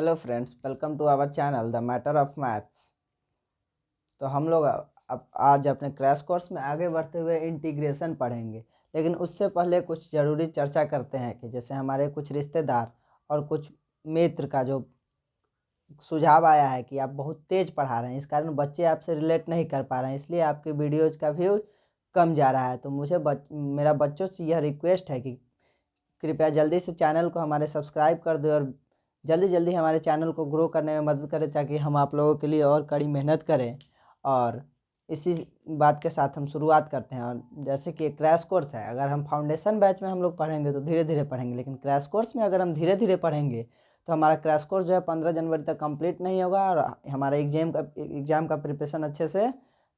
Hello friends, welcome to our channel the matter of maths. तो हम लोग अब आज अपने क्रैश कोर्स में आगे बढ़ते हुए इंटीग्रेशन पढ़ेंगे। लेकिन उससे पहले कुछ ज़रूरी चर्चा करते हैं कि जैसे हमारे कुछ रिश्तेदार और कुछ मित्र का जो सुझाव आया है कि आप बहुत तेज़ पढ़ा रहे हैं, इस कारण बच्चे आपसे रिलेट नहीं कर पा रहे हैं, इसलिए आपके वीडियोज़ का व्यू कम जा रहा है। तो मुझे मेरा बच्चों से यह रिक्वेस्ट है कि कृपया जल्दी से चैनल को हमारे सब्सक्राइब कर दें और जल्दी जल्दी हमारे चैनल को ग्रो करने में मदद करें, ताकि हम आप लोगों के लिए और कड़ी मेहनत करें। और इसी बात के साथ हम शुरुआत करते हैं। और जैसे कि क्रैश कोर्स है, अगर हम फाउंडेशन बैच में हम लोग पढ़ेंगे तो धीरे धीरे पढ़ेंगे, लेकिन क्रैश कोर्स में अगर हम धीरे धीरे पढ़ेंगे तो हमारा क्रैश कोर्स जो है 15 जनवरी तक कंप्लीट नहीं होगा और हमारा एग्ज़ाम का प्रिपरेशन अच्छे से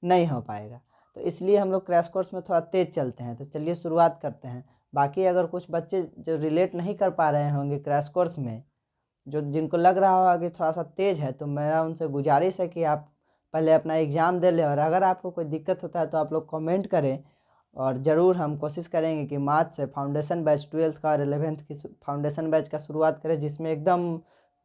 नहीं हो पाएगा। तो इसलिए हम लोग क्रैश कोर्स में थोड़ा तेज़ चलते हैं। तो चलिए शुरुआत करते हैं। बाकी अगर कुछ बच्चे जो रिलेट नहीं कर पा रहे होंगे क्रैश कोर्स में, जो जिनको लग रहा होगा कि थोड़ा सा तेज़ है, तो मेरा उनसे गुजारिश है कि आप पहले अपना एग्ज़ाम दे लें। और अगर आपको कोई दिक्कत होता है तो आप लोग कमेंट करें, और ज़रूर हम कोशिश करेंगे कि मार्च से फाउंडेशन बैच 12th का और 11th की फाउंडेशन बैच का शुरुआत करें, जिसमें एकदम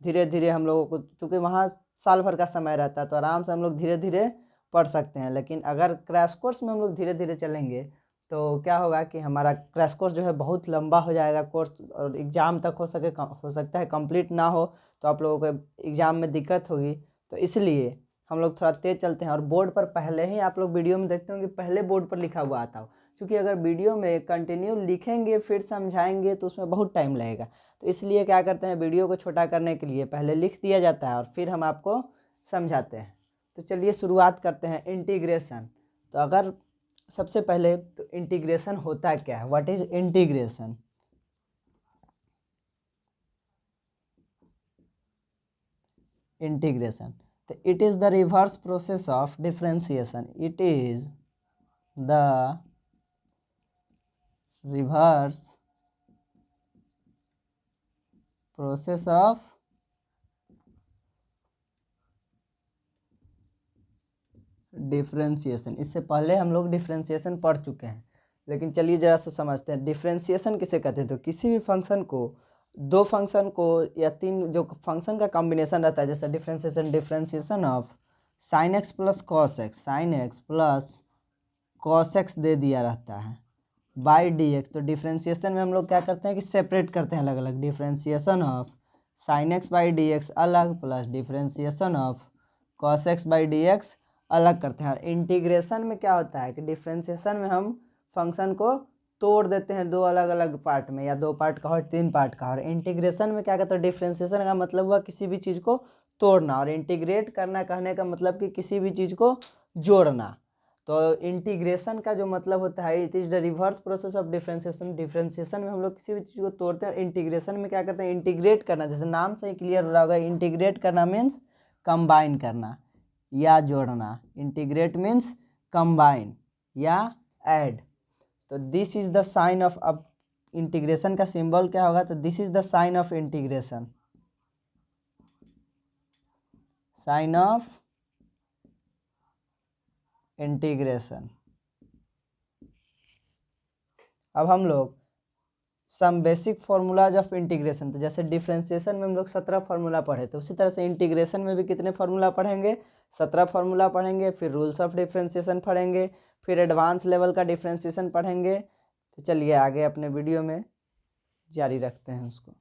धीरे धीरे हम लोगों को, चूँकि वहाँ साल भर का समय रहता है तो आराम से हम लोग धीरे धीरे पढ़ सकते हैं। लेकिन अगर क्रैश कोर्स में हम लोग धीरे धीरे चलेंगे तो क्या होगा कि हमारा क्रैश कोर्स जो है बहुत लंबा हो जाएगा कोर्स, और एग्ज़ाम तक हो सकता है कंप्लीट ना हो, तो आप लोगों को एग्ज़ाम में दिक्कत होगी। तो इसलिए हम लोग थोड़ा तेज़ चलते हैं। और बोर्ड पर पहले ही आप लोग वीडियो में देखते होंगे, पहले बोर्ड पर लिखा हुआ आता हो, क्योंकि अगर वीडियो में कंटिन्यू लिखेंगे फिर समझाएंगे तो उसमें बहुत टाइम लगेगा। तो इसलिए क्या करते हैं, वीडियो को छोटा करने के लिए पहले लिख दिया जाता है और फिर हम आपको समझाते हैं। तो चलिए शुरुआत करते हैं इंटीग्रेशन। तो अगर सबसे पहले तो इंटीग्रेशन होता क्या है, व्हाट इज इंटीग्रेशन? इंटीग्रेशन, तो it is the reverse process of differentiation. It is the reverse process of differentiation. इससे पहले हम लोग डिफरेंशिएशन पढ़ चुके हैं, लेकिन चलिए जरा सा समझते हैं डिफरेंशिएशन किसे कहते हैं। तो किसी भी फंक्शन को, दो फंक्शन को या तीन जो फंक्शन का कॉम्बिनेशन रहता है, जैसे differentiation of sine x plus cos x, sine x plus cos x दे दिया रहता है बाई डी एक्स। तो डिफरेंशिएशन में हम लोग क्या करते हैं कि सेपरेट करते हैं अलग अलग। Differentiation of sine x by d x अलग, plus differentiation of cos x by d x अलग करते हैं। और इंटीग्रेशन में क्या होता है कि डिफरेंशिएशन में हम फंक्शन को तोड़ देते हैं दो अलग अलग पार्ट में, या दो पार्ट का और तीन पार्ट का। और इंटीग्रेशन में क्या कहते हैं, डिफरेंशिएशन का मतलब हुआ किसी भी चीज़ को तोड़ना, और इंटीग्रेट करना कहने का मतलब कि किसी भी चीज़ को जोड़ना। तो इंटीग्रेशन का जो मतलब होता है, it is the reverse process of differentiation. Differentiation में हम लोग किसी भी चीज़ को तोड़ते हैं, और इंटीग्रेशन में क्या करते हैं, इंटीग्रेट करना। जैसे नाम से ही क्लियर हो रहा होगा, इंटीग्रेट करना मीन्स कंबाइन करना या जोड़ना। इंटीग्रेट मीन्स कंबाइन या ऐड। तो this is the sign of, अब इंटीग्रेशन का सिंबल क्या होगा, तो this is the sign of integration, sign of integration. अब हम लोग some basic formulas of integration, तो जैसे डिफरेंशिएशन में हम लोग 17 फार्मूला पढ़े, तो उसी तरह से इंटीग्रेशन में भी कितने फार्मूला पढ़ेंगे, 17 फार्मूला पढ़ेंगे। फिर रूल्स ऑफ डिफरेंशिएशन पढ़ेंगे, फिर एडवांस लेवल का डिफरेंशिएशन पढ़ेंगे। तो चलिए आगे अपने वीडियो में जारी रखते हैं उसको।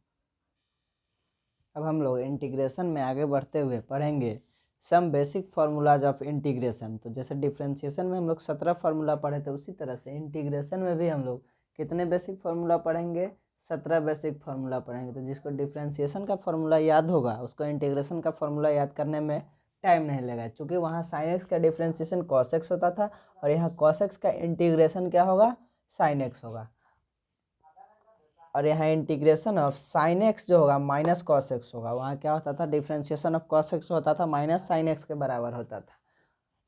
अब हम लोग इंटीग्रेशन में आगे बढ़ते हुए पढ़ेंगे some basic formulas of integration. तो जैसे डिफरेंशिएशन में हम लोग 17 फार्मूला पढ़े थे, उसी तरह से इंटीग्रेशन में भी हम लोग कितने बेसिक फार्मूला पढ़ेंगे, 17 बेसिक फार्मूला पढ़ेंगे। तो जिसको डिफरेंशिएशन का फार्मूला याद होगा उसको इंटीग्रेशन का फार्मूला याद करने में टाइम नहीं लगेगा, क्योंकि वहाँ साइन एक्स का डिफरेंशिएशन कॉस एक्स होता था, और यहाँ कॉस एक्स का इंटीग्रेशन क्या होगा, साइन एक्स होगा। और यहाँ इंटीग्रेशन ऑफ साइन एक्स जो होगा माइनस कॉस एक्स होगा। वहाँ क्या होता था, डिफरेंशिएशन ऑफ कॉस एक्स होता था माइनस साइन एक्स के बराबर होता था।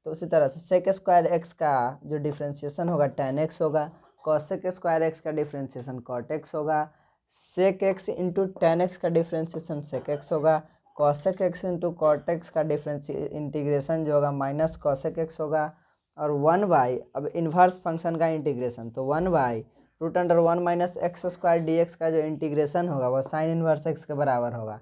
तो उसी तरह से सेक स्क्वायर एक्स का जो डिफरेंशिएशन होगा टेन एक्स होगा, कॉसेक स्क्वायर एक्स का डिफरेंशिएशन कॉट एक्स होगा, sec x into tan x का डिफरेंशिएशन सेक एक्स होगा, cosec x into cot x का इंटीग्रेशन जो होगा माइनस कॉसेक एक्स होगा। और 1/, अब इन्वर्स फंक्शन का इंटीग्रेशन, तो 1/√(1 - x² dx का जो इंटीग्रेशन होगा वह साइन इन्वर्स एक्स के बराबर होगा।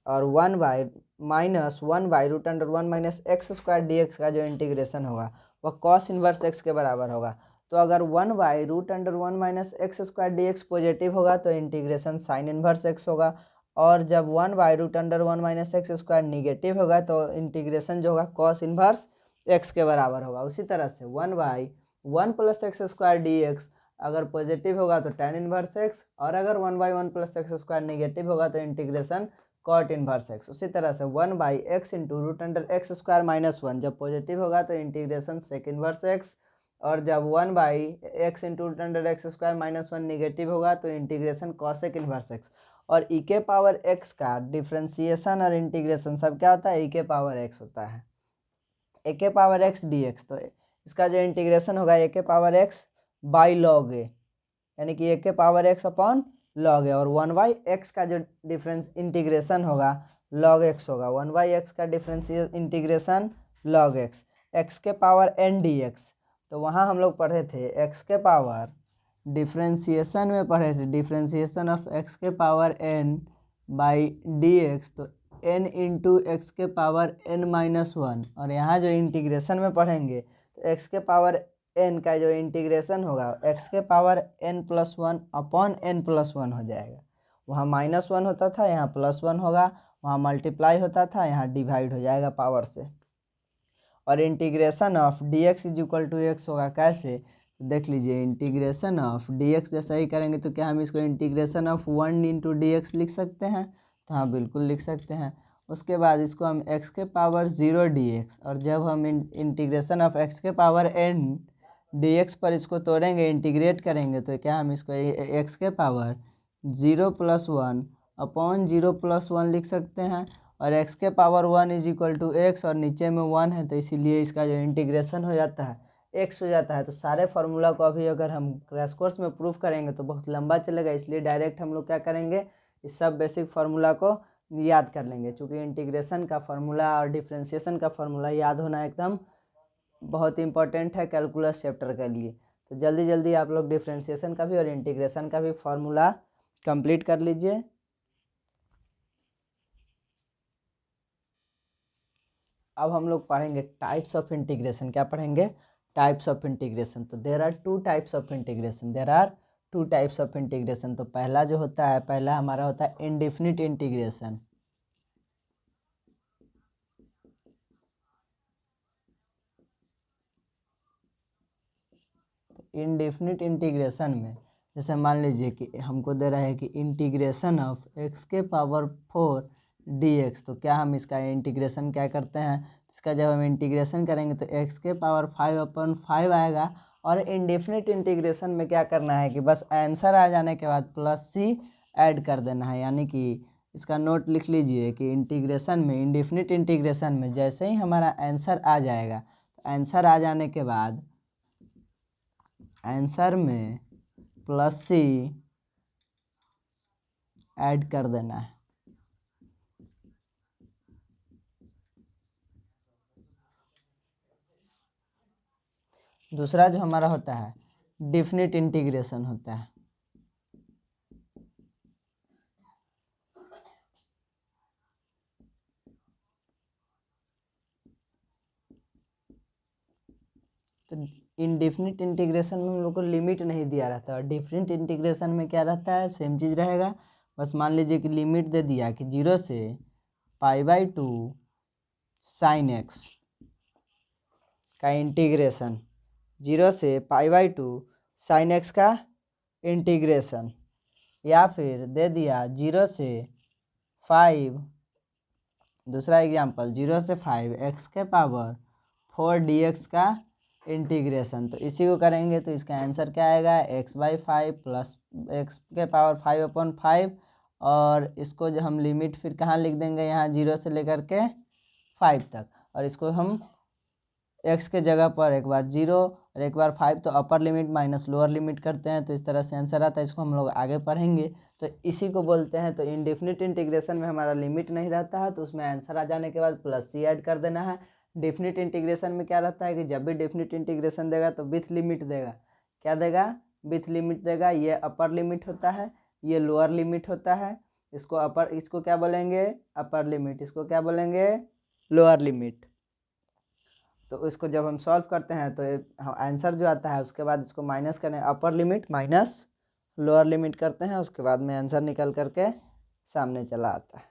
और 1/-1/√(1-x² dx का जो इंटीग्रेशन होगा वह कॉस इन्वर्स एक्स के बराबर होगा। तो अगर 1/√(1 - x² dx पॉजिटिव होगा तो इंटीग्रेशन साइन इन्वर्स एक्स होगा, और जब 1/√(1 - x² निगेटिव होगा तो इंटीग्रेशन जो होगा कॉस इन्वर्स एक्स के बराबर होगा। उसी तरह से 1/1 + x² dx अगर पॉजिटिव होगा तो tan इन्वर्स एक्स, और अगर 1/1 + x² निगेटिव होगा तो इंटीग्रेशन कॉट इन्वर्स एक्स। उसी तरह से 1/x × (√x² - 1) जब पॉजिटिव होगा तो इंटीग्रेशन सेक इन्वर्स एक्स, और जब 1/x × (√x² - 1) निगेटिव होगा तो इंटीग्रेशन कॉसेक इन्वर्स एक्स। और e के पावर x का डिफ्रेंसिएशन और इंटीग्रेशन सब क्या होता है, e के पावर x होता है। ए के पावर x dx, तो इसका जो इंटीग्रेशन होगा ए के पावर x बाई लॉग ए, यानी कि ए के पावर x अपॉन लॉग ए, और 1/x का जो डिफरेंस इंटीग्रेशन होगा लॉग x होगा। 1/x का difference integration log x, x के पावर n dx। तो वहाँ हम लोग पढ़े थे x के पावर डिफ्रेंसिएशन में पढ़े थे डिफ्रेंसिएशन ऑफ x के पावर n बाई dx, तो n इंटू एक्स के पावर n-1, और यहाँ जो इंटीग्रेशन में पढ़ेंगे तो x के पावर n का जो इंटीग्रेशन होगा x के पावर n+1 अपॉन n+1 हो जाएगा। वहाँ -1 होता था, यहाँ +1 होगा, वहाँ मल्टीप्लाई होता था, यहाँ डिवाइड हो जाएगा पावर से। और इंटीग्रेशन ऑफ dx = x होगा कैसे, देख लीजिए। इंटीग्रेशन ऑफ dx जैसा ही करेंगे तो क्या हम इसको इंटीग्रेशन ऑफ 1 × dx लिख सकते हैं, तो हाँ बिल्कुल लिख सकते हैं। उसके बाद इसको हम x के पावर 0 dx, और जब हम इंटीग्रेशन ऑफ x के पावर n dx पर इसको तोड़ेंगे, इंटीग्रेट करेंगे, तो क्या हम इसको x के पावर 0+1 अपॉन 0+1 लिख सकते हैं, और x के पावर 1 = x, और नीचे में 1 है तो इसीलिए इसका जो इंटीग्रेशन हो जाता है x हो जाता है। तो सारे फार्मूला को अभी अगर हम क्रैश कोर्स में प्रूफ करेंगे तो बहुत लंबा चलेगा, इसलिए डायरेक्ट हम लोग क्या करेंगे, इस सब बेसिक फार्मूला को याद कर लेंगे। चूँकि इंटीग्रेशन का फार्मूला और डिफ्रेंसिएशन का फार्मूला याद होना एकदम बहुत इंपॉर्टेंट है कैलकुलस चैप्टर के लिए। तो जल्दी जल्दी आप लोग डिफ्रेंसिएशन का भी और इंटीग्रेशन का भी फार्मूला कंप्लीट कर लीजिए। अब हम लोग पढ़ेंगे टाइप्स ऑफ इंटीग्रेशन। क्या पढ़ेंगे, टाइप्स ऑफ इंटीग्रेशन। तो there are two types of integration, तो पहला जो होता है, पहला हमारा होता है इंडेफिनिट इंटीग्रेशन। इंडेफिनिट इंटीग्रेशन में जैसे मान लीजिए कि हमको दे रहा है कि इंटीग्रेशन ऑफ x के पावर 4 dx, तो क्या हम इसका इंटीग्रेशन क्या करते हैं, इसका जब हम इंटीग्रेशन करेंगे तो x के पावर 5/5 आएगा। और इंडेफिनिट इंटीग्रेशन में क्या करना है कि बस आंसर आ जाने के बाद +c ऐड कर देना है, यानी कि इसका नोट लिख लीजिए कि इंटीग्रेशन में, इंडेफिनिट इंटीग्रेशन में जैसे ही हमारा आंसर आ जाएगा, तो आंसर आ जाने के बाद आंसर में +c ऐड कर देना है। दूसरा जो हमारा होता है डेफिनिट इंटीग्रेशन होता है। तो इनडेफिनिट इंटीग्रेशन में हम लोग को लिमिट नहीं दिया रहता, और डेफिनिट इंटीग्रेशन में क्या रहता है, सेम चीज़ रहेगा। बस मान लीजिए कि लिमिट दे दिया कि 0 से π/2 sin x का इंटीग्रेशन, 0 से π/2 sin x का इंटीग्रेशन, या फिर दे दिया 0 से 5, दूसरा एग्जाम्पल 0 से 5 x के पावर 4 dx का इंटीग्रेशन। तो इसी को करेंगे तो इसका आंसर क्या आएगा, x/5 प्लस x के पावर 5/5, और इसको जो हम लिमिट फिर कहाँ लिख देंगे, यहाँ 0 से लेकर के 5 तक, और इसको हम x के जगह पर एक बार 0 और एक बार 5, तो upper limit minus lower limit करते हैं, तो इस तरह से आंसर आता है। इसको हम लोग आगे पढ़ेंगे। तो इसी को बोलते हैं, तो इनडेफिनिट इंटीग्रेशन में हमारा लिमिट नहीं रहता है, तो उसमें आंसर आ जाने के बाद +c ऐड कर देना है। डेफिनिट इंटीग्रेशन में क्या रहता है कि जब भी डेफिनिट इंटीग्रेशन देगा तो विथ लिमिट देगा। क्या देगा, विथ लिमिट देगा। ये अपर लिमिट होता है, ये लोअर लिमिट होता है, इसको अपर, इसको क्या बोलेंगे अपर लिमिट, इसको क्या बोलेंगे लोअर लिमिट। तो इसको जब हम सॉल्व करते हैं तो आंसर जो आता है उसके बाद इसको माइनस करें, upper limit minus lower limit करते हैं, उसके बाद में आंसर निकल करके सामने चला आता है।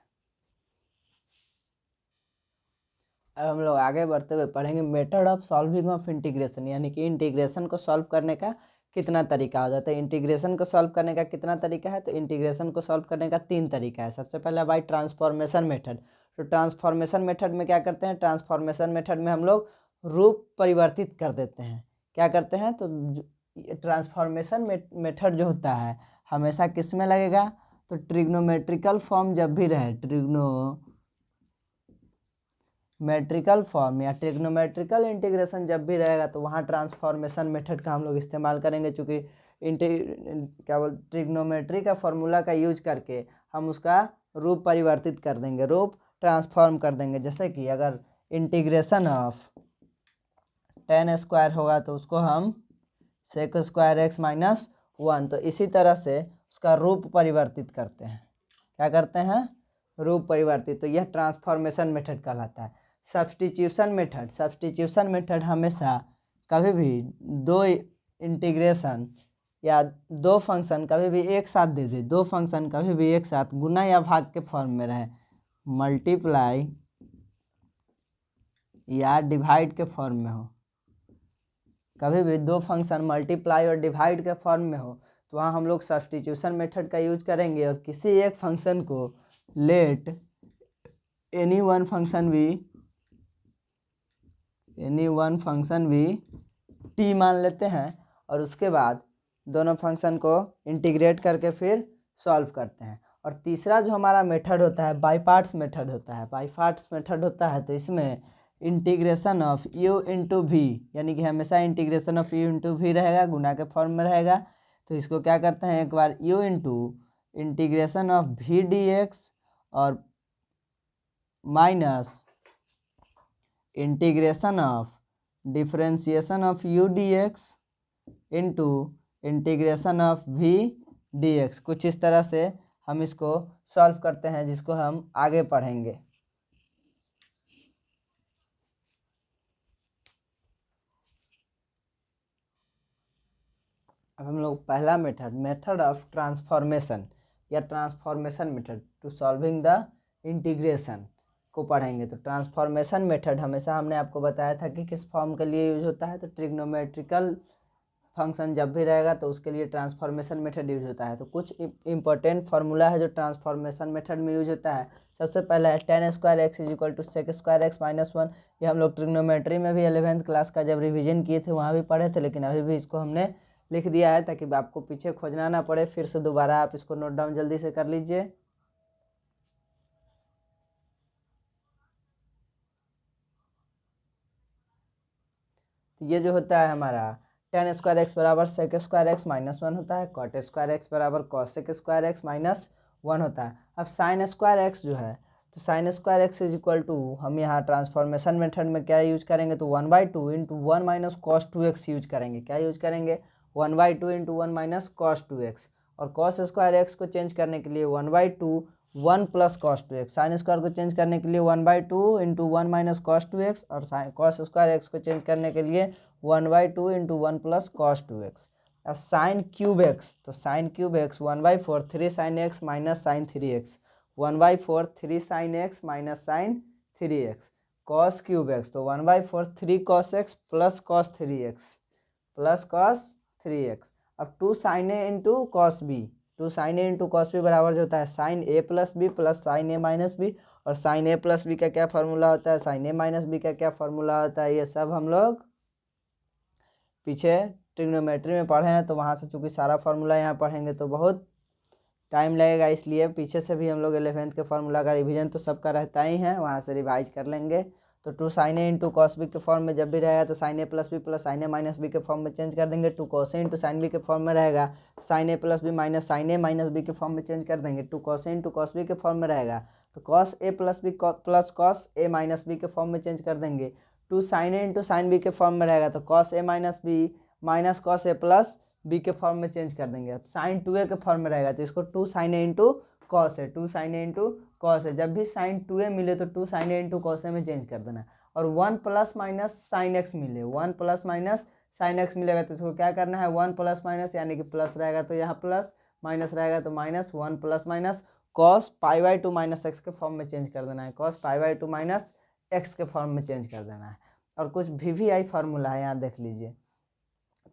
अब हम लोग आगे बढ़ते हुए पढ़ेंगे method of solving of integration, यानी कि इंटीग्रेशन को सॉल्व करने का कितना तरीका हो जाता है। इंटीग्रेशन को सॉल्व करने का कितना तरीका है, तो इंटीग्रेशन को सॉल्व करने का 3 तरीका है। सबसे पहला बाय ट्रांसफॉर्मेशन मेथड। तो ट्रांसफॉर्मेशन मेथड में क्या करते हैं, ट्रांसफॉर्मेशन मेथड में हम लोग रूप परिवर्तित कर देते हैं। क्या करते हैं, तो ट्रांसफॉर्मेशन मेथड जो होता है हमेशा किस में लगेगा, तो ट्रिग्नोमेट्रिकल फॉर्म जब भी रहे, ट्रिग्नोमेट्रिकल फॉर्म या ट्रिग्नोमेट्रिकल इंटीग्रेशन जब भी रहेगा तो वहाँ ट्रांसफॉर्मेशन मेथड का हम लोग इस्तेमाल करेंगे, चूँकि क्या बोल ट्रिग्नोमेट्री का फॉर्मूला का यूज करके हम उसका रूप परिवर्तित कर देंगे, रूप ट्रांसफॉर्म कर देंगे। जैसे कि अगर इंटीग्रेशन ऑफ tan स्क्वायर होगा तो उसको हम sec स्क्वायर x माइनस 1, तो इसी तरह से उसका रूप परिवर्तित करते हैं। क्या करते हैं, रूप परिवर्तित। तो यह ट्रांसफॉर्मेशन मेथड कहलाता है। सब्स्टिट्यूशन मेथड, सब्स्टिट्यूशन मेथड हमेशा कभी भी दो इंटीग्रेशन या दो फंक्शन कभी भी एक साथ दे दे, दो फंक्शन कभी भी एक साथ गुना या भाग के फॉर्म में रहे, मल्टीप्लाई या डिवाइड के फॉर्म में हो, कभी भी दो फंक्शन मल्टीप्लाई और डिवाइड के फॉर्म में हो तो वहाँ हम लोग सब्स्टिट्यूशन मेथड का यूज करेंगे। और किसी एक फंक्शन को लेट एनी वन फंक्शन भी टी मान लेते हैं और उसके बाद दोनों फंक्शन को इंटीग्रेट करके फिर सॉल्व करते हैं। और तीसरा जो हमारा मेथड होता है बाई पार्ट्स मेथड होता है। बाई पार्ट्स मेथड होता है तो इसमें integration of u into v, यानी कि हमेशा integration of u into v रहेगा, गुना के फॉर्म में रहेगा। तो इसको क्या करते हैं, एक बार u into integration of v d x और minus integration of differentiation of u d x into integration of v d x. कुछ इस तरह से हम इसको सॉल्व करते हैं, जिसको हम आगे पढ़ेंगे। अब हम लोग पहला मेथड ऑफ ट्रांसफॉर्मेशन या transformation method to solving the integration को पढ़ेंगे। तो ट्रांसफॉर्मेशन मेथड हमेशा हमने आपको बताया था कि किस फॉर्म के लिए यूज होता है, तो ट्रिग्नोमेट्रिकल फंक्शन जब भी रहेगा तो उसके लिए ट्रांसफॉर्मेशन मेथड यूज होता है। तो कुछ इंपॉर्टेंट फार्मूला है जो ट्रांसफॉर्मेशन मेथड में यूज होता है। सबसे पहला है tan square x is equal to sec square x minus 1। ये हम लोग ट्रिग्नोमेट्री में भी 11th क्लास का जब रिवीजन किए थे वहाँ भी पढ़े थे, लेकिन अभी भी इसको हमने लिख दिया है ताकि आपको पीछे खोजना ना पड़े। फिर से दोबारा आप इसको नोट डाउन जल्दी से कर लीजिए। तो ये जो होता है हमारा tan स्क्वायर एक्स बराबर सेक स्क्वायर एक्स माइनस 1 होता है, कॉट स्क्वायर एक्स बराबर cosec square x minus 1 होता है। अब साइन स्क्वायर एक्स जो है, तो sine square x is equal to हम यहाँ ट्रांसफॉर्मेशन मेथड में क्या यूज करेंगे, तो 1/2 into 1 minus cos 2x use करेंगे। क्या यूज करेंगे, 1/2 इंटू 1 माइनस कॉस 2x। और कॉस स्क्वायर एक्स को चेंज करने के लिए 1/2 1 plus cos 2x। Sine square को चेंज करने के लिए 1/2 इंटू 1 माइनस कॉस 2x, और कॉस स्क्वायर एक्स को चेंज करने के लिए 1/2 इंटू 1 प्लस कॉस 2x। अब साइन क्यूब एक्स, तो sine cube x 1/4 3 sine x minus sine 3x, 1/4 3 sine x minus sine 3x। Cos cube x, तो 1/4 3 cos x plus cos 3x plus cos 3x। अब 2 sine A into cos B, 2 sine A into cos B बराबर जो होता है sine A plus B plus sine A minus B. और sine A plus B का क्या formula होता है, साइन ए माइनस बी का क्या फार्मूला होता है, ये सब हम लोग पीछे ट्रिग्नोमेट्री में पढ़े हैं। तो वहाँ से चूँकि सारा फार्मूला यहाँ पढ़ेंगे तो बहुत टाइम लगेगा, इसलिए पीछे से भी हम लोग 11th के फार्मूला का रिवीजन तो सबका रहता ही है, वहाँ से रिवाइज कर लेंगे। तो 2 sine A into cos B के फॉर्म में जब भी रहेगा तो sign A plus B plus sine A minus B के फॉर्म में चेंज कर देंगे। 2 cos A into sine B के फॉर्म में रहेगा, sign A plus B minus sign A minus B के फॉर्म में चेंज कर देंगे। 2 cos A into cos B के फॉर्म में रहेगा तो cos A plus B plus cos A minus B के फॉर्म में चेंज कर देंगे। 2 sine A into sine B के फॉर्म में रहेगा तो cos A minus B minus cos A plus B के फॉर्म में चेंज कर देंगे। अब साइन 2a के फॉर्म में रहेगा तो इसको 2 साइन ए इंटू कॉस है, 2 sin a इंटू कॉस है। जब भी sin 2a मिले तो 2 sin a into cos A में चेंज कर देना है। और 1 प्लस माइनस साइन एक्स मिले, 1 प्लस माइनस साइन एक्स मिलेगा तो इसको क्या करना है, 1 प्लस माइनस यानी कि प्लस रहेगा तो यहाँ प्लस, माइनस रहेगा तो minus, 1 plus minus cos pi by 2 minus x के फॉर्म में चेंज कर देना है, cos pi by 2 minus x के फॉर्म में चेंज कर देना है। और कुछ VVI फार्मूला है यहाँ देख लीजिए।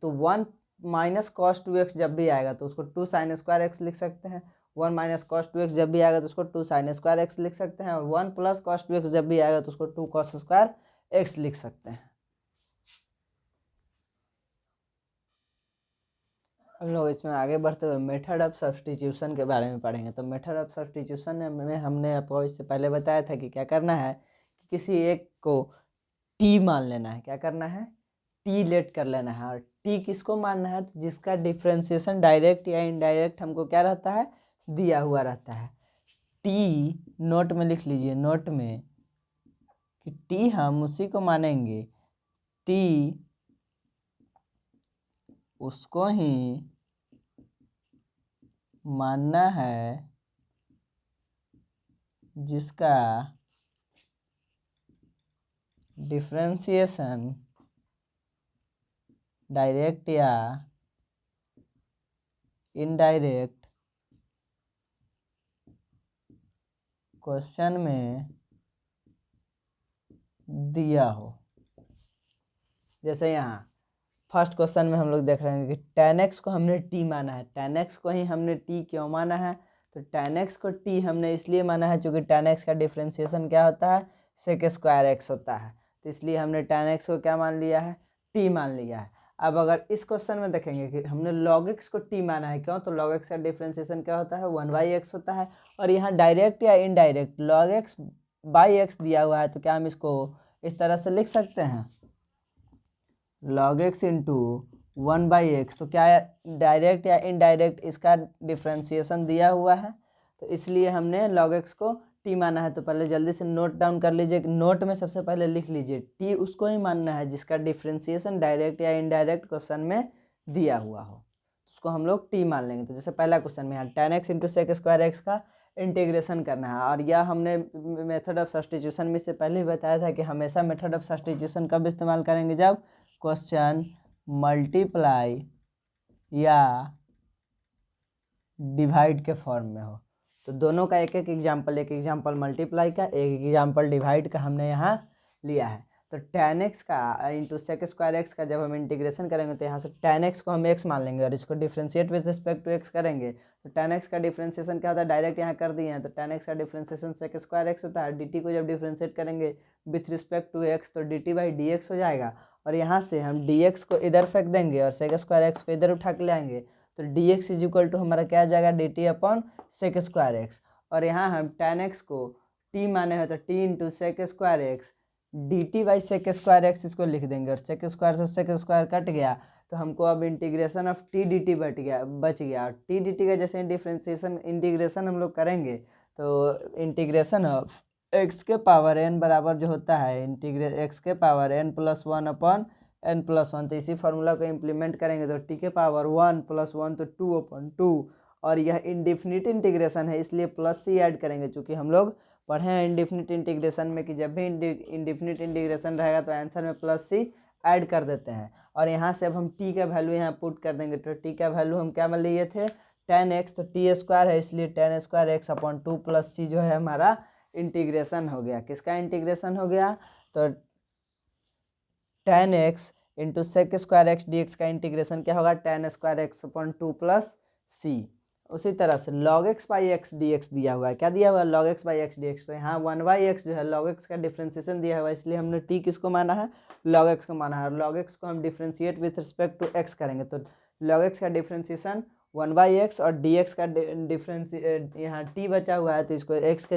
तो 1 माइनस कॉस 2x जब भी आएगा तो उसको 2 साइन स्क्वायर एक्स लिख सकते हैं। 1 माइनस कॉस 2x जब भी आएगा तो उसको 2 साइन स्क्वायर एक्स लिख सकते हैं। और 1 प्लस कॉस 2x जब भी आएगा तो उसको 2 कॉस स्क्वायर एक्स लिख सकते हैं। हम लोग इसमें आगे बढ़ते हुए मेथड ऑफ सब्स्टिट्यूशन के बारे में पढ़ेंगे। तो मेथड ऑफ सब्स्टिट्यूशन में हमने आपको इससे पहले बताया था कि क्या करना है कि किसी एक को टी मान लेना है। क्या करना है, टी लेट कर लेना है। और टी किसको मानना है, तो जिसका डिफ्रेंसिएशन डायरेक्ट या इनडायरेक्ट हमको क्या रहता है, दिया हुआ रहता है। टी नोट में लिख लीजिए, नोट में कि टी हम उसी को मानेंगे, टी उसको ही मानना है जिसका डिफ्रेंसिएशन डायरेक्ट या इनडायरेक्ट क्वेश्चन में दिया हो। जैसे यहाँ फर्स्ट क्वेश्चन में हम लोग देख रहे हैं कि tan x को हमने t माना है। tan x को ही हमने t क्यों माना है, तो tan x को t हमने इसलिए माना है क्योंकि tan x का डिफ्रेंसिएशन क्या होता है, sec स्क्वायर x होता है। तो इसलिए हमने tan x को क्या मान लिया है, t मान लिया है। अब अगर इस क्वेश्चन में देखेंगे कि हमने log x को t माना है, क्यों, तो log x का डिफ्रेंसिएशन क्या होता है, 1/x होता है। और यहाँ डायरेक्ट या indirect log x by x दिया हुआ है, तो क्या हम इसको इस तरह से लिख सकते हैं, log x इंटू 1/x। तो क्या डायरेक्ट या इनडायरेक्ट इसका डिफ्रेंसिएशन दिया हुआ है, तो इसलिए हमने log x को t माना है। तो पहले जल्दी से नोट डाउन कर लीजिए, नोट में सबसे पहले लिख लीजिए t उसको ही मानना है जिसका डिफ्रेंसिएशन डायरेक्ट या इनडायरेक्ट क्वेश्चन में दिया हुआ हो, उसको हम लोग t मान लेंगे। तो जैसे पहला क्वेश्चन में यहाँ tan x into sec square x का इंटीग्रेशन करना है। और यह हमने मेथड ऑफ सब्स्टिट्यूशन में से पहले ही बताया था कि हमेशा मेथड ऑफ सब्स्टिट्यूशन कब इस्तेमाल करेंगे, जब क्वेश्चन मल्टीप्लाई या डिवाइड के फॉर्म में हो। तो दोनों का एक एक एग्जाम्पल मल्टीप्लाई का, एक एग्जाम्पल डिवाइड का हमने यहाँ लिया है। तो tan x का इंटू सेक स्क्वायर एक्स का जब हम इंटीग्रेशन करेंगे तो यहाँ से tan x को हम x मान लेंगे और इसको differentiate with respect to x करेंगे। तो tan x का डिफ्रेंशिएशन क्या होता है, डायरेक्ट यहाँ कर दिए हैं। तो tan x का डिफ्रेंशिएशन सेक स्क्वायर एक्स होता है। dt को जब डिफ्रेंशिएट करेंगे विथ रिस्पेक्ट टू x तो dt बाई dx हो जाएगा। और यहाँ से हम dx को इधर फेंक देंगे और सेक स्क्वायर एक्स को इधर उठा के लाएंगे। तो dx इज इक्वल टू हमारा क्या आ जाएगा, dt upon sec square x. और यहाँ हम tan x को t माने हैं तो t into sec square x dt by sec square x इसको लिख देंगे। और सेक स्क्वायर से सेक स्क्वायर कट गया तो हमको अब इंटीग्रेशन ऑफ t dt बच गया। और t dt का जैसे डिफ्रेंसिएशन इंटीग्रेशन हम लोग करेंगे तो इंटीग्रेशन ऑफ x के पावर n बराबर जो होता है x के power n plus 1 upon n plus 1। तो इसी फार्मूला को इम्प्लीमेंट करेंगे तो t के पावर 1 प्लस 1 तो 2 अपॉन 2। और यह इंडिफिनिट इंटीग्रेशन है इसलिए प्लस c ऐड करेंगे, चूँकि हम लोग पढ़े हैं इंडिफिनिट इंटीग्रेशन में कि जब भी इंडिफिनिट इंटीग्रेशन रहेगा तो आंसर में प्लस c ऐड कर देते हैं। और यहाँ से अब हम t का वैल्यू यहाँ पुट कर देंगे। तो t का वैल्यू हम क्या मान लिए थे, tan x, तो t स्क्वायर है इसलिए tan square x upon 2 plus c जो है हमारा इंटीग्रेशन हो गया। किसका इंटीग्रेशन हो गया, तो tan x into sec square x d x का इंटीग्रेशन क्या होगा, tan square x upon 2 plus c। उसी तरह से log x by x d x दिया हुआ है, क्या दिया हुआ है, log x by x d x. तो यहाँ 1/x जो है log x का डिफ्रेंसिएशन दिया हुआ है इसलिए हमने t किसको माना है, log x को माना है। और log x को हम differentiate with respect to x करेंगे तो log x का डिफ्रेंसिएशन 1/x और dx का डिफरेंस यहाँ t बचा हुआ है तो इसको x के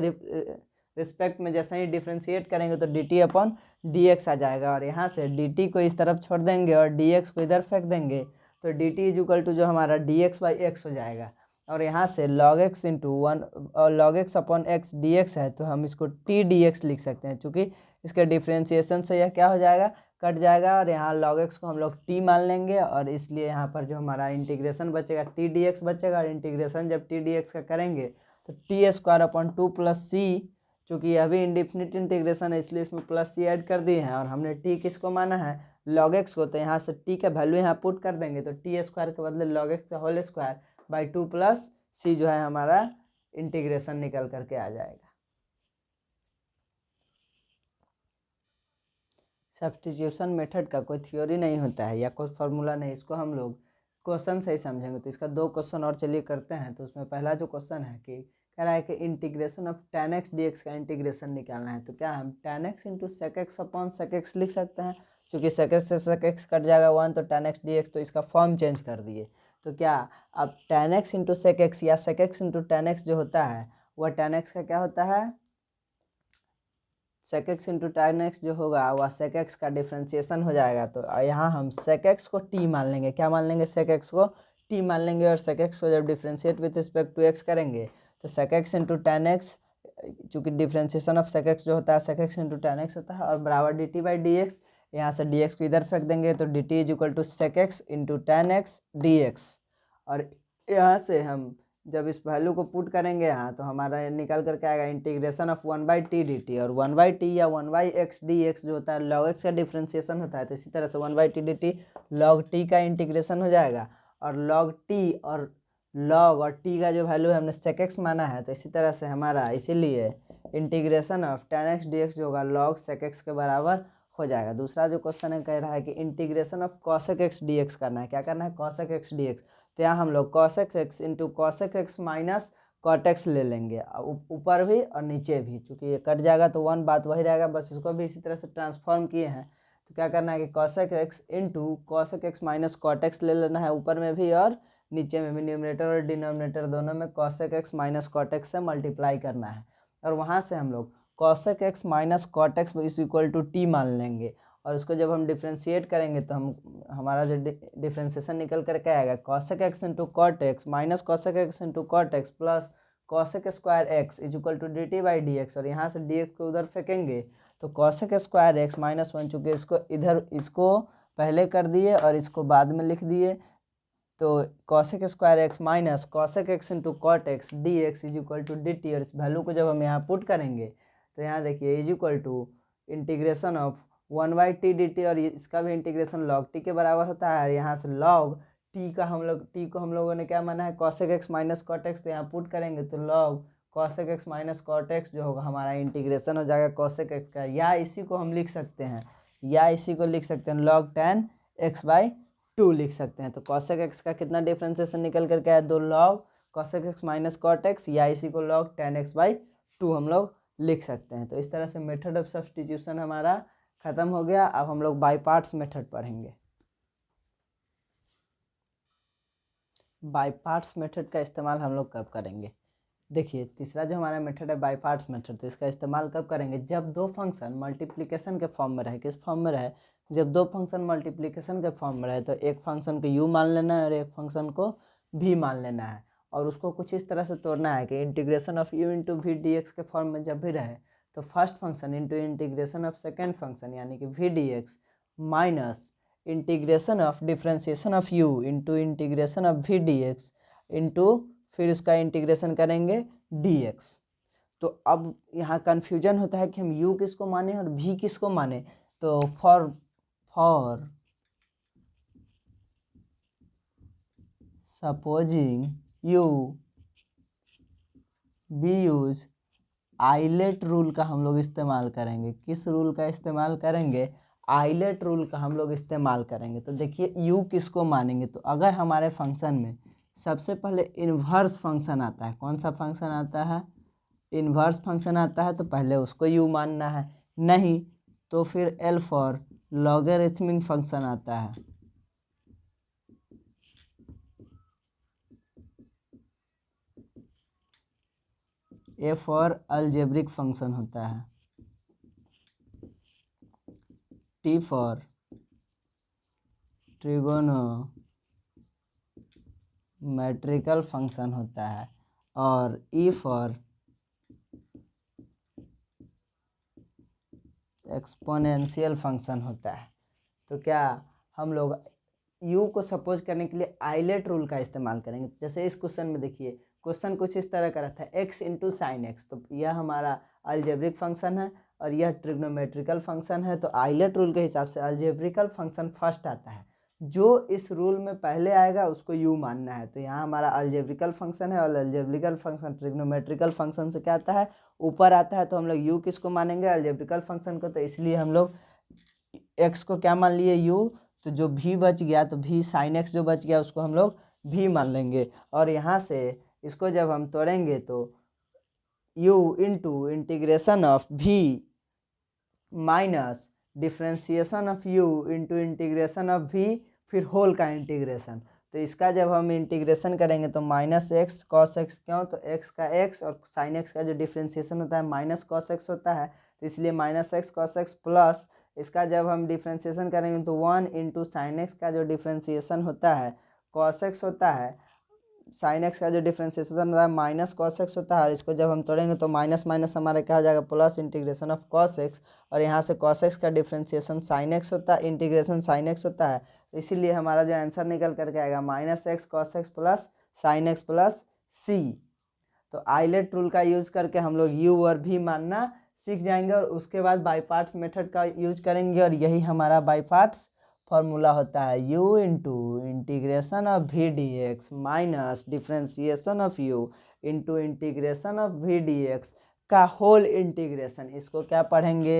रिस्पेक्ट में जैसे ही डिफ्रेंशिएट करेंगे तो dt अपॉन dx आ जाएगा। और यहाँ से dt को इस तरफ छोड़ देंगे और dx को इधर फेंक देंगे तो dt इज इक्वल टू जो हमारा dx बाई एक्स हो जाएगा। और यहाँ से log x इंटू 1 और log x upon x d x है तो हम इसको t dx लिख सकते हैं, चूँकि इसके डिफ्रेंसिएशन से यह क्या हो जाएगा, कट जाएगा। और यहाँ log x को हम लोग t मान लेंगे और इसलिए यहाँ पर जो हमारा इंटीग्रेशन बचेगा t dx बचेगा। और इंटीग्रेशन जब t dx का करेंगे तो टी स्क्वायर अपॉन 2 प्लस सी, चूँकि यह भी इंडिफिनिट इंटीग्रेशन है इसलिए इसमें प्लस सी ऐड कर दिए हैं, और हमने टी किसको माना है, लॉग एक्स को, तो यहाँ से टी का वैल्यू यहाँ पुट कर देंगे, तो टी स्क्वायर के बदले लॉग एक्स का होल स्क्वायर बाई 2 प्लस सी जो है हमारा इंटीग्रेशन निकल करके आ जाएगा। सब्स्टिट्यूशन मेथड का कोई थ्योरी नहीं होता है या कोई फार्मूला नहीं, इसको हम लोग क्वेश्चन से ही समझेंगे। तो इसका 2 क्वेश्चन और चलिए करते हैं। तो उसमें पहला जो क्वेश्चन है कि कह रहा है कि integration of tan x dx का इंटीग्रेशन निकालना है, तो क्या हम tan x into sec x upon sec x लिख सकते हैं, चूँकि sec x से sec x कट जाएगा 1, तो tan x dx, तो इसका फॉर्म चेंज कर दिए। तो क्या अब tan x into sec x या sec x into tan x जो होता है वह tan x का क्या होता है, sec x into tan x जो होगा वह sec x का डिफ्रेंसिएशन हो जाएगा। तो यहाँ हम sec x को t मान लेंगे, क्या मान लेंगे, sec x को t मान लेंगे, और sec x को जब differentiate with respect to x करेंगे तो sec x into tan x, चूँकि डिफ्रेंसिएशन ऑफ sec x जो होता है sec x into tan x होता है, और बराबर dt बाई dx, यहाँ से dx को इधर फेंक देंगे तो dt is equal to sec x into tan x dx, और यहाँ से हम जब इस वैल्यू को पुट करेंगे यहाँ तो हमारा निकल करके आएगा इंटीग्रेशन ऑफ 1/t dt, और 1/t या 1/x dx जो होता है log x का डिफ्रेंसिएशन होता है, तो इसी तरह से 1/t dt log t का इंटीग्रेशन हो जाएगा, और log t और log और t का जो वैल्यू है हमने sec x माना है, तो इसी तरह से हमारा इसीलिए integration of tan x dx जो होगा log sec x के बराबर हो जाएगा। दूसरा जो क्वेश्चन है कह रहा है कि integration of cosec x dx करना है, क्या करना है, cosec x dx, तो यहाँ हम लोग cosec x into cosec x minus cot x ले लेंगे, ऊपर भी और नीचे भी, चूँकि ये कट जाएगा तो 1 बात वही रहेगा, बस इसको भी इसी तरह से ट्रांसफॉर्म किए हैं। तो क्या करना है कि cosec x into cosec x minus cot x ले लेना है, ऊपर में भी और नीचे में भी, न्यूमरेटर और डिनोमिनेटर दोनों में cosec x minus cot x से मल्टीप्लाई करना है, और वहाँ से हम लोग cosec x minus cot x is equal to t मान लेंगे, और उसको जब हम डिफ्रेंशिएट करेंगे तो हमारा जो डिफ्रेंशिएशन निकल करके आएगा cosec x into cot x minus cosec x into cot x plus cosec square x is equal to d t by d x, और यहाँ से डी एक्स को उधर फेंकेंगे तो cosec स्क्वायर एक्स माइनस 1, चूँकि इसको इधर इसको पहले कर दिए और इसको बाद में लिख दिए, तो cosec square x minus cosec x into cot x d x is equal to d t, और इस वैल्यू को जब हम यहाँ पुट करेंगे तो यहाँ देखिए is equal to integration of 1/t dt, और इसका भी इंटीग्रेशन log t के बराबर होता है, यहाँ से log t का t को हम लोगों ने क्या माना है cosec x minus cot x, तो यहाँ पुट करेंगे तो log cosec x minus cot x जो होगा हमारा इंटीग्रेशन हो जाएगा cosec x का, या इसी को हम लिख सकते हैं, log tan x बाई 2 लिख सकते हैं। तो cosec x का कितना डिफ्रेंसिएशन निकल करके आया, 2 log cosec x minus cot x, या इसी को log tan x बाई 2 हम लोग लिख सकते हैं। तो इस तरह से मेथड ऑफ सब्स्टिट्यूशन हमारा खत्म हो गया। अब हम लोग बाई पार्ट्स मेथड पढ़ेंगे। बाई पार्ट्स मेथड का इस्तेमाल हम लोग कब करेंगे, देखिए तीसरा जो हमारा मेथड है बाई पार्ट्स मेथड, तो इसका इस्तेमाल कब करेंगे, जब दो फंक्शन मल्टीप्लिकेशन के फॉर्म में रहे। किस फॉर्म में रहे, जब दो फंक्शन मल्टीप्लिकेशन के फॉर्म में रहे, तो एक फंक्शन को u मान लेना है और एक फंक्शन को v मान लेना है, और उसको कुछ इस तरह से तोड़ना है कि integration of u into v d x के फॉर्म में जब भी रहे तो first function into integration of second function यानी कि v d x minus integration of differentiation of u into integration of v d x into फिर उसका इंटीग्रेशन करेंगे dx। तो अब यहाँ कन्फ्यूजन होता है कि हम u किसको माने और v किसको माने, तो for supposing u we use ILATE rule का हम लोग इस्तेमाल करेंगे। किस रूल का इस्तेमाल करेंगे, आइलेट रूल का हम लोग इस्तेमाल करेंगे। तो देखिए u किसको मानेंगे, तो अगर हमारे फंक्शन में सबसे पहले इन्वर्स फंक्शन आता है, कौन सा फंक्शन आता है, इन्वर्स फंक्शन आता है, तो पहले उसको u मानना है, नहीं तो फिर L फॉर लॉगरिथमिक फंक्शन आता है, A फॉर अलजेब्रिक फंक्शन होता है, T फॉर ट्रिगोनोमेट्रिकल फंक्शन होता है, और E फॉर एक्सपोनेंशियल फंक्शन होता है। तो क्या हम लोग u को सपोज करने के लिए आइलेट रूल का इस्तेमाल करेंगे। जैसे इस क्वेश्चन में देखिए क्वेश्चन कुछ इस तरह का रहता है, x इंटू साइन एक्स, तो यह हमारा अलजेब्रिक फंक्शन है और यह ट्रिग्नोमेट्रिकल फंक्शन है। तो आइलट रूल के हिसाब से अलजेब्रिकल फंक्शन फर्स्ट आता है, जो इस रूल में पहले आएगा उसको u मानना है। तो यहाँ हमारा अलजेब्रिकल फंक्शन है और अलजेब्रिकल फंक्शन ट्रिग्नोमेट्रिकल फंक्शन से क्या आता है, ऊपर आता है। तो हम लोग u किसको मानेंगे, अलजेब्रिकल फंक्शन को, तो इसलिए हम लोग x को क्या मान लिए, u। तो जो v बच गया, तो v साइन x जो बच गया उसको हम लोग v मान लेंगे। और यहाँ से इसको जब हम तोड़ेंगे तो u into integration of v minus differentiation of u into integration of v, फिर होल का इंटीग्रेशन। तो इसका जब हम इंटीग्रेशन करेंगे तो माइनस एक्स कॉस एक्स, क्यों, तो x का x और साइन x का जो डिफ्रेंसिएशन होता है माइनस कॉस एक्स होता है, तो इसलिए minus x cos x plus इसका जब हम डिफ्रेंसिएशन करेंगे तो 1 इंटू साइन एक्स का जो डिफ्रेंसिएशन होता है कॉस एक्स होता है, साइन एक्स का जो डिफ्रेंसिएशन होता है माइनस कॉस एक्स होता है। और इसको जब हम तोड़ेंगे तो माइनस माइनस हमारा क्या हो जाएगा, plus integration of cos x, और यहाँ से कॉस एक्स का डिफ्रेंसिएशन साइन एक्स होता है, इंटीग्रेशन साइन एक्स होता है। तो इसीलिए हमारा जो आंसर निकल करके आएगा minus x cos x plus sine x plus c. तो आइलेट रूल का यूज करके हम लोग यू और भी मानना सीख जाएंगे और उसके बाद बाई पार्ट्स मेथड का यूज करेंगे, और यही हमारा बाई पार्ट्स फॉर्मूला होता है, u into integration of v d x minus differentiation of u into integration of v d x का होल इंटीग्रेशन। इसको क्या पढ़ेंगे,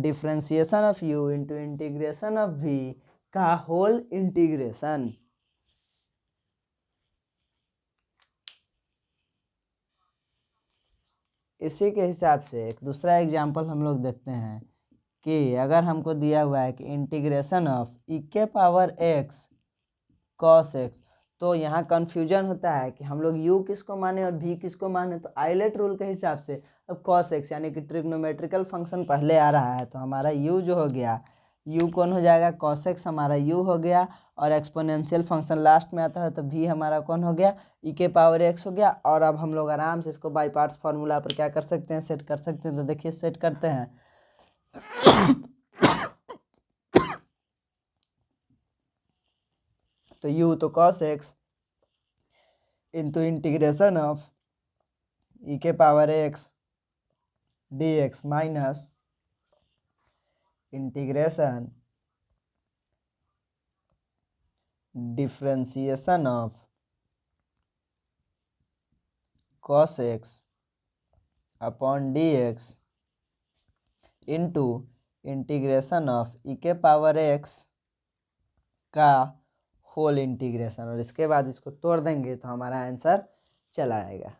differentiation of u into integration of v का होल इंटीग्रेशन। इसी के हिसाब से एक दूसरा एग्जाम्पल हम लोग देखते हैं कि अगर हमको दिया हुआ है कि इंटीग्रेशन ऑफ ई के पावर एक्स कॉस एक्स, तो यहाँ कन्फ्यूजन होता है कि हम लोग u किसको माने और v किसको माने। तो आइलेट रूल के हिसाब से अब कॉस एक्स यानी कि ट्रिग्नोमेट्रिकल फंक्शन पहले आ रहा है, तो हमारा u जो हो गया, u कौन हो जाएगा, कॉस एक्स हमारा u हो गया, और एक्सपोनेंशियल फंक्शन लास्ट में आता है तो v हमारा कौन हो गया, e के पावर x हो गया। और अब हम लोग आराम से इसको बाई पार्ट्स फार्मूला पर क्या कर सकते हैं, सेट कर सकते हैं। तो देखिए सेट करते हैं तो u तो cos x into integration of e के power x d x minus integration differentiation of cos x upon d x into integration of e के पावर एक्स का होल इंटीग्रेशन। और इसके बाद इसको तोड़ देंगे तो हमारा आंसर चला आएगा।